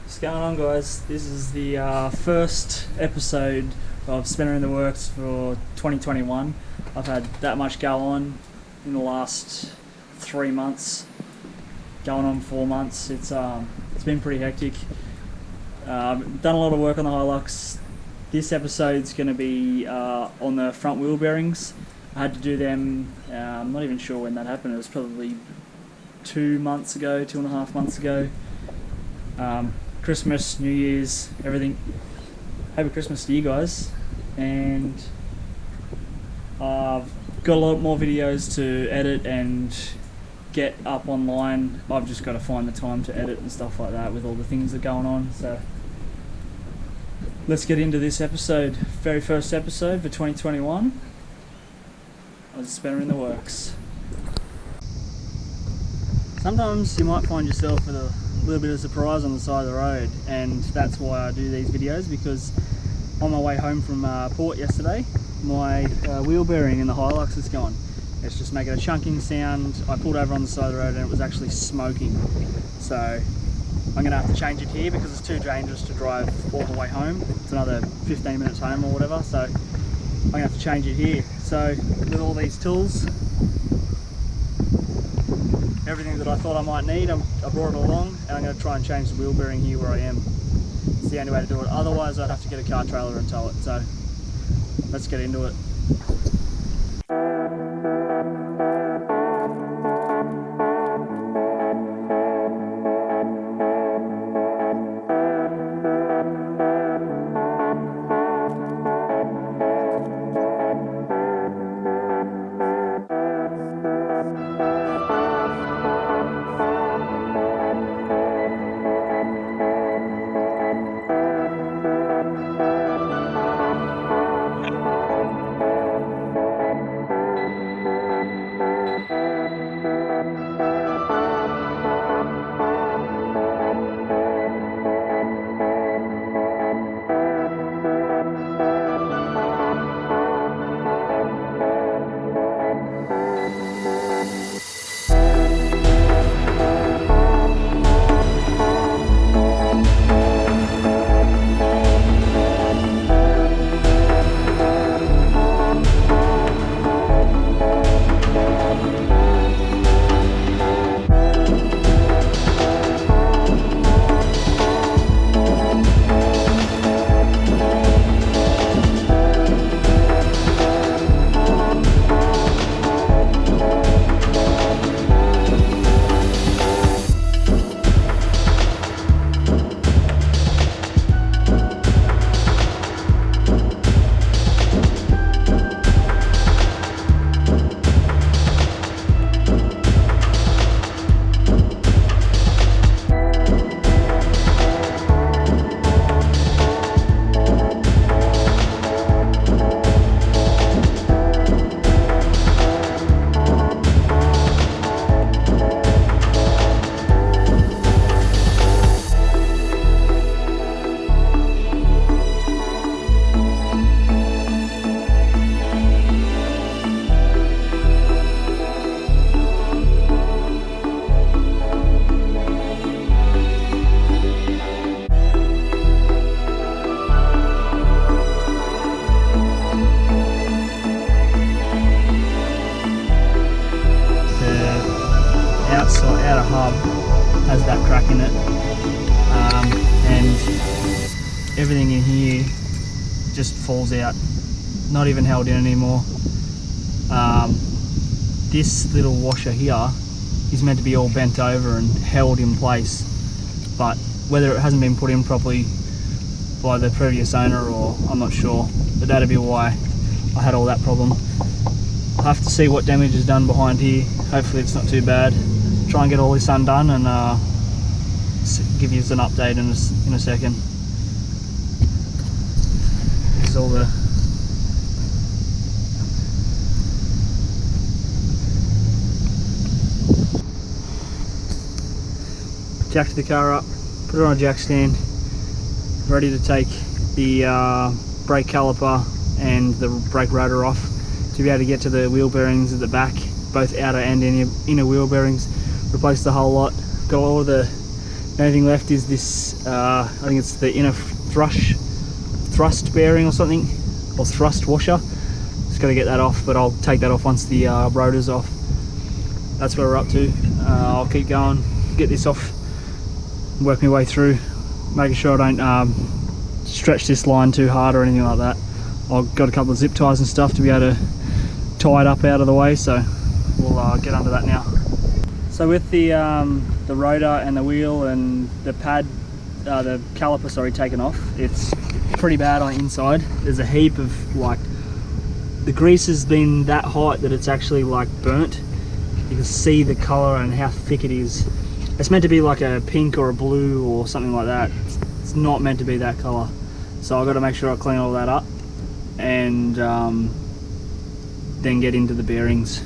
What's going on, guys? This is the first episode of Spinner in the Works for 2021. I've had that much go on in the last 3 months, going on 4 months. It's been pretty hectic. I've done a lot of work on the Hilux. This episode's going to be on the front wheel bearings. I had to do them, I'm not even sure when that happened. It was probably 2.5 months ago. Christmas, New Year's, everything. Happy Christmas to you guys. And I've got a lot more videos to edit and get up online. I've just got to find the time to edit and stuff like that with all the things that are going on. So let's get into this episode. Very first episode for 2021 of Spinner in the Works. Sometimes you might find yourself with a little bit of surprise on the side of the road, and that's why I do these videos, because on my way home from port yesterday, my wheel bearing in the Hilux is gone. It's just making a chunking sound. I pulled over on the side of the road and it was actually smoking. So I'm going to have to change it here because it's too dangerous to drive all the way home. It's another 15 minutes home or whatever, so I'm going to have to change it here. So with all these tools, everything that I thought I might need, I brought it along, and I'm going to try and change the wheel bearing here where I am. It's the only way to do it. Otherwise I'd have to get a car trailer and tow it. So let's get into it. Outer hub has that crack in it, and everything in here just falls out, not even held in anymore. This little washer here is meant to be all bent over and held in place, but whether it hasn't been put in properly by the previous owner, or I'm not sure, but that'd be why I had all that problem. I'll have to see what damage is done behind here. Hopefully it's not too bad. Try and get all this undone and give you an update in a second. This is all the jacked the car up, put it on a jack stand, ready to take the brake caliper and the brake rotor off to be able to get to the wheel bearings at the back, both outer and inner wheel bearings. Replace the whole lot. Got all the The only thing left is this, I think it's the inner thrust bearing or something, or thrust washer. Just got to get that off, but I'll take that off once the rotor's off. That's where we're up to. I'll keep going, get this off, work my way through, making sure I don't stretch this line too hard or anything like that. I've got a couple of zip ties and stuff to be able to tie it up out of the way, so we'll get under that now. So with the rotor and the wheel and the pad, the caliper, sorry, taken off, it's pretty bad on the inside. There's a heap of, like, the grease has been that hot that it's actually like burnt. You can see the colour and how thick it is. It's meant to be like a pink or a blue or something like that. It's not meant to be that colour. So I've got to make sure I clean all that up and then get into the bearings.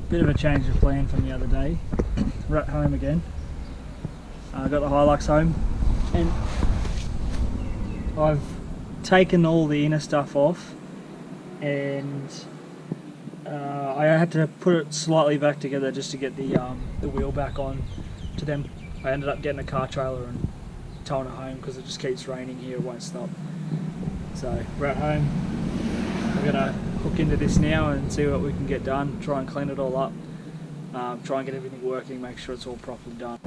Bit of a change of plan from the other day. We're at home again. I got the Hilux home and I've taken all the inner stuff off, and I had to put it slightly back together just to get the wheel back on to them. I ended up getting a car trailer and towing it home because it just keeps raining here, it won't stop. So we're at home. We're gonna hook into this now and see what we can get done, try and clean it all up, try and get everything working, make sure it's all properly done.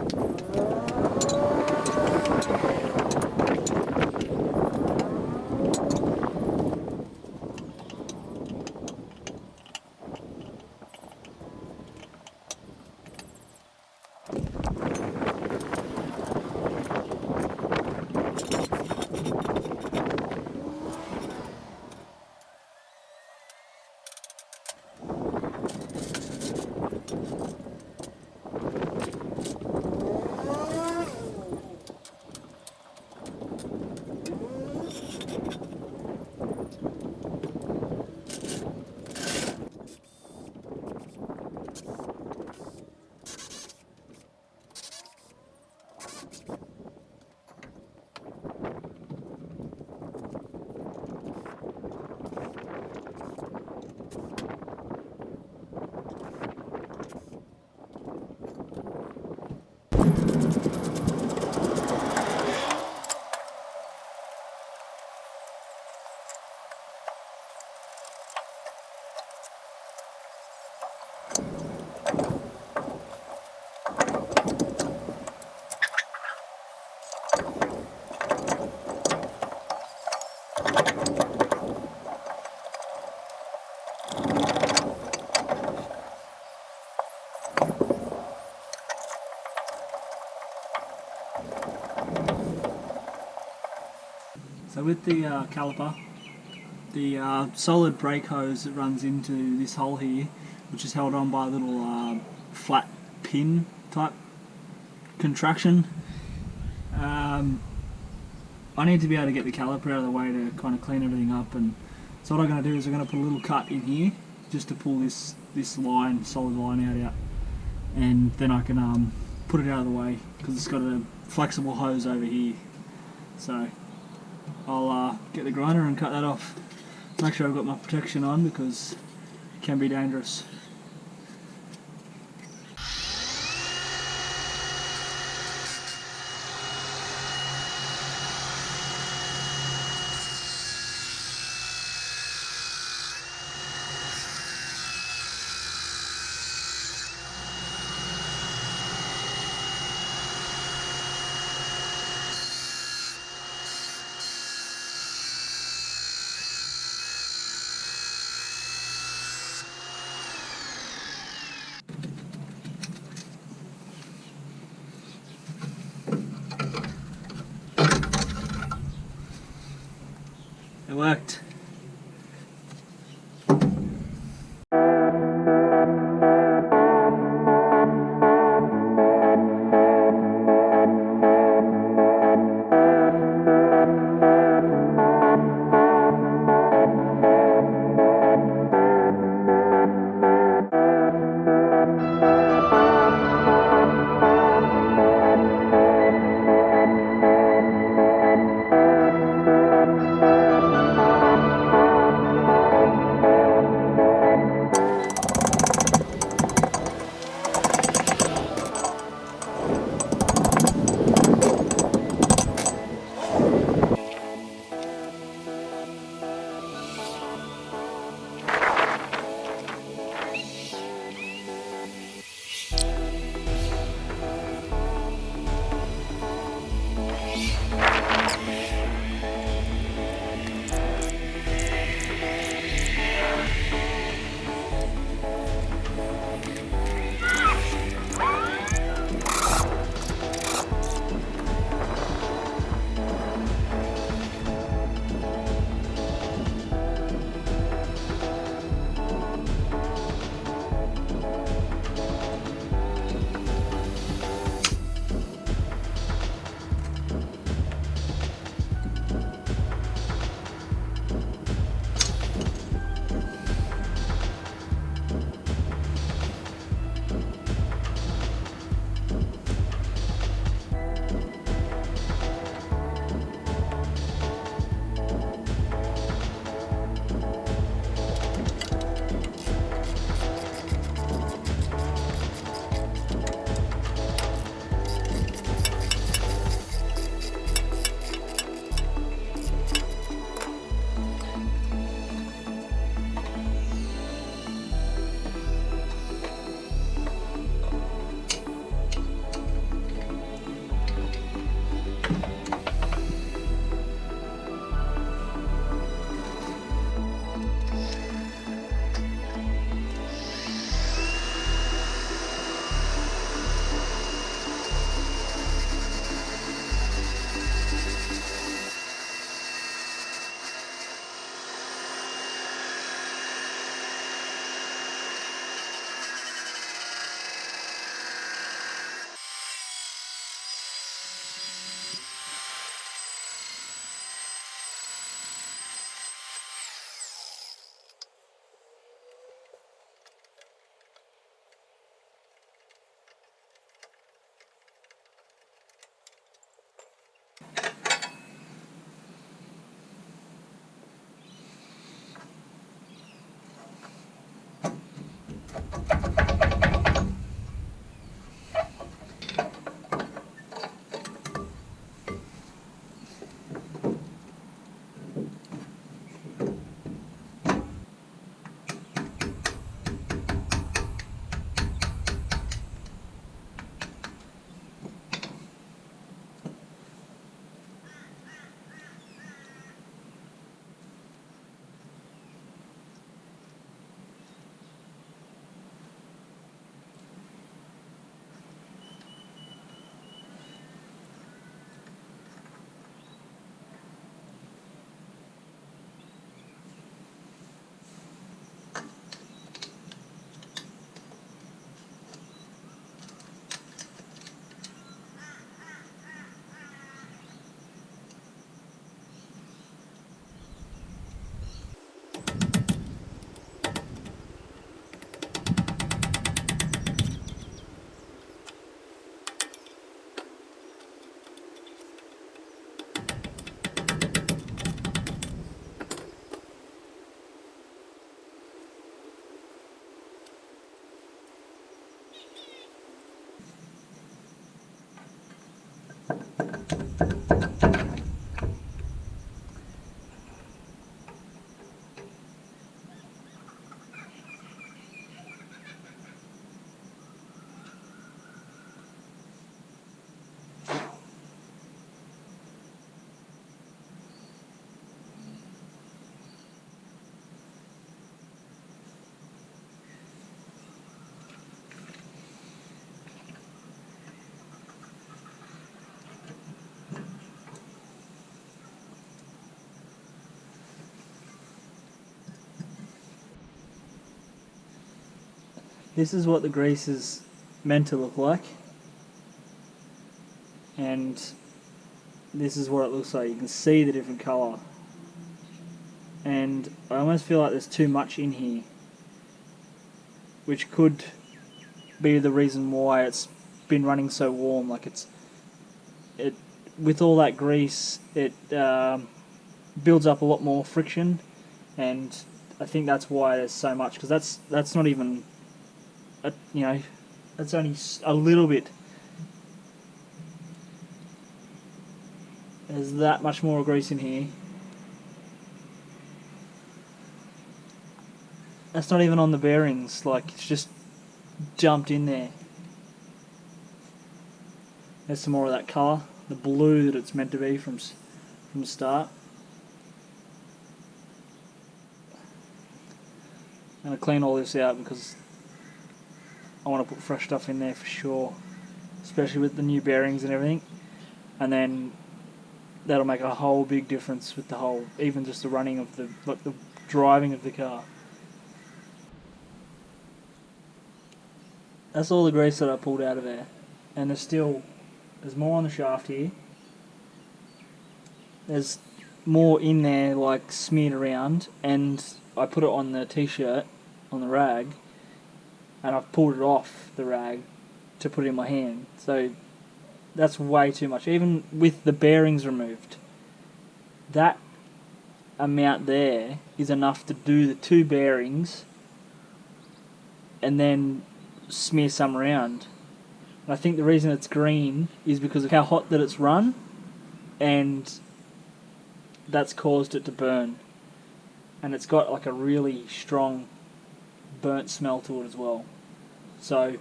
So with the caliper, the solid brake hose that runs into this hole here, which is held on by a little flat pin type contraction, I need to be able to get the caliper out of the way to kind of clean everything up. And so what I'm going to do is I'm going to put a little cut in here just to pull this line, solid line out, and then I can put it out of the way because it's got a flexible hose over here. So I'll get the grinder and cut that off. Make sure I've got my protection on because it can be dangerous. It worked. This is what the grease is meant to look like, and this is what it looks like. You can see the different colour, and I almost feel like there's too much in here, which could be the reason why it's been running so warm. Like it with all that grease, it builds up a lot more friction, and I think that's why there's so much, because that's not even that's only a little bit. There's that much more grease in here. That's not even on the bearings, like it's just jumped in there. There's some more of that colour, the blue that it's meant to be from the start. I'm going to clean all this out because I want to put fresh stuff in there for sure, especially with the new bearings and everything, and then that'll make a whole big difference with the whole, even just the running of the driving of the car. That's all the grease that I pulled out of there, and there's more on the shaft here. There's more in there, like smeared around, and I put it on the t-shirt, on the rag, and I've pulled it off the rag to put it in my hand. So that's way too much, even with the bearings removed. That amount there is enough to do the 2 bearings and then smear some around. And I think the reason it's green is because of how hot that it's run, and that's caused it to burn. And it's got like a really strong burnt smell to it as well. So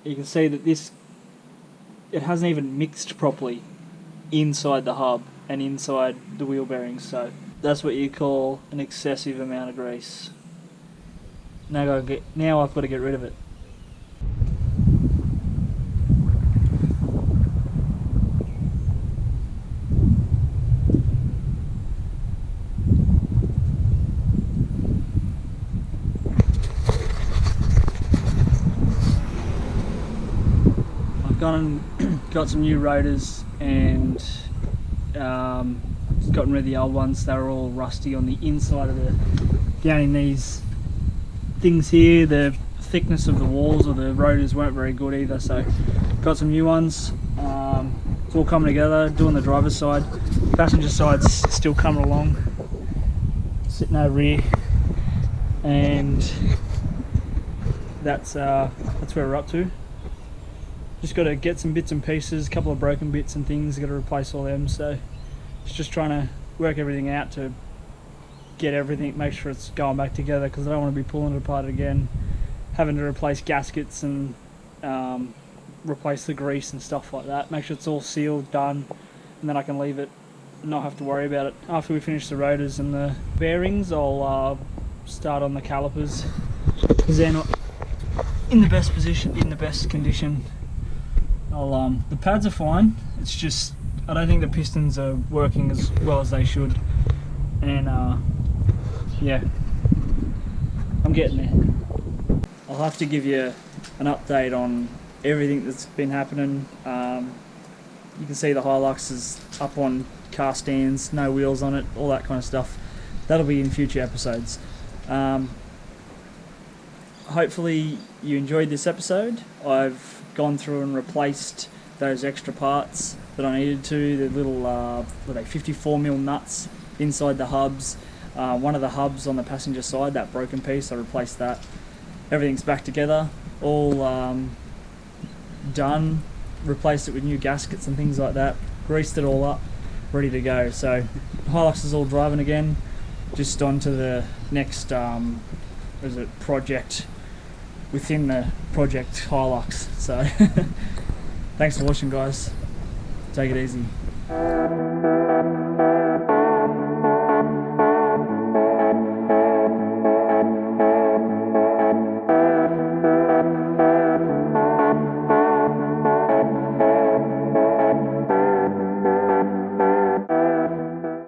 you can see that it hasn't even mixed properly inside the hub and inside the wheel bearings. So that's what you call an excessive amount of grease. Now I've got to get rid of it. Got some new rotors and gotten rid of the old ones. They were all rusty on the inside of down in these things here. The thickness of the walls of the rotors weren't very good either, so got some new ones. It's all coming together, doing the driver's side. Passenger side's still coming along, sitting over here, and that's where we're up to. Just got to get some bits and pieces, a couple of broken bits and things, got to replace all them, so it's just trying to work everything out to get everything, make sure it's going back together, because I don't want to be pulling it apart again, having to replace gaskets and replace the grease and stuff like that. Make sure it's all sealed, done, and then I can leave it and not have to worry about it. After we finish the rotors and the bearings, I'll start on the calipers, because they're not in the best position, in the best condition. The pads are fine, it's just I don't think the pistons are working as well as they should, and yeah, I'm getting there. I'll have to give you an update on everything that's been happening. You can see the Hilux is up on car stands, no wheels on it, all that kind of stuff. That'll be in future episodes. Hopefully you enjoyed this episode. I've gone through and replaced those extra parts that I needed to, the little 54mm nuts inside the hubs. One of the hubs on the passenger side, that broken piece, I replaced that. Everything's back together, all done, replaced it with new gaskets and things like that, greased it all up, ready to go. So Hilux is all driving again, just on to the next project within the project Hilux. So thanks for watching, guys. Take it easy.